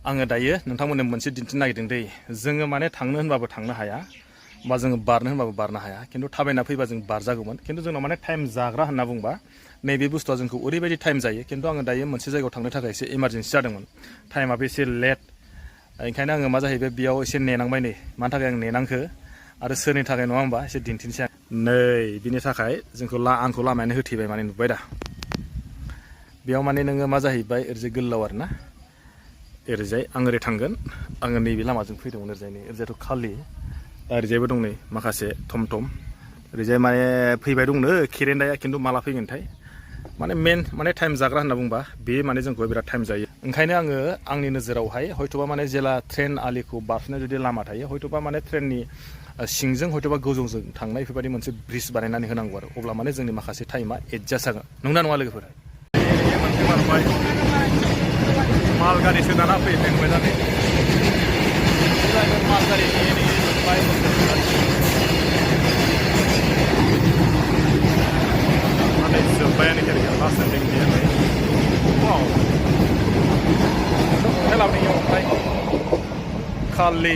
आङो दायो नोंथांमोननो मोनसे दिन्थिनो नागिरदों दै जोङो माने थांनो होनबाबो थांनो हाया बा जोङो बारनो होनबाबो बारनो हाया खिन्थु थाबायना फैबा जों बारजागौमोन खिन्थु जोंनाव माने टाइम जाग्रा होनना बुंबा नैबे बुस्थुआ जोंखौ ओरैबायदि टाइम जायो खिन्थु आङो दायो मोनसे जायगायाव थांनो थाखाय एसे इमारजेन्सि जादोंमोन टाइमाबो एसे लेट ओंखायनो आङो मा जाहैबाय बेयाव एसे नेनांबाय नै मानि थाखाय आं नेनांखो आरो सोरनि थाखाय नङा होमबा एसे दिन्थिनोसै आं नै बिनि थाखाय आंखौ लामायानो होथेबाय माने नुबाय दा बेयाव माने नोङो मा जाहैबाय ओरैजाय गोलाव आरो ना ओरैजाय आं ओरै थांगोन आङो नैबे लामाजों फैदोंमोन ओरैजाय नै ओरैजायथ' खालि ओरैजायबो दं नै माखासे थम थम ओरैजाय माने फैबाय दंनो खेरेन्दाया खिन्थु माला फैगोनथाय माने टाइम जाग्रा होनना बुंबा बे माने जोंखौ बिराद टाइम जायो ओंखायनो आङो आंनि नोजोरावहाय हयथ'बा माने जेला ट्रेन आलिखौ बारस'नाय जुदि लामा थायो हयथ'बा माने ट्रेननि सिंजों हयथ'बा गोजौजों थांनाय बेफोरबायदि मोनसे ब्रिज बानायनानै होनांगौ आरो अब्ला माने जोंनि माखासे टाइमा एडजास्ट जागोन नंगौना नङा लोगोफोर माल गारि सोदाना फैबाय मोजाङै माल गारि जोब्बायानो खेरिया लास्ट एन्डिं गैयालाय वाव लाबोनायाव ओमफ्राय खालि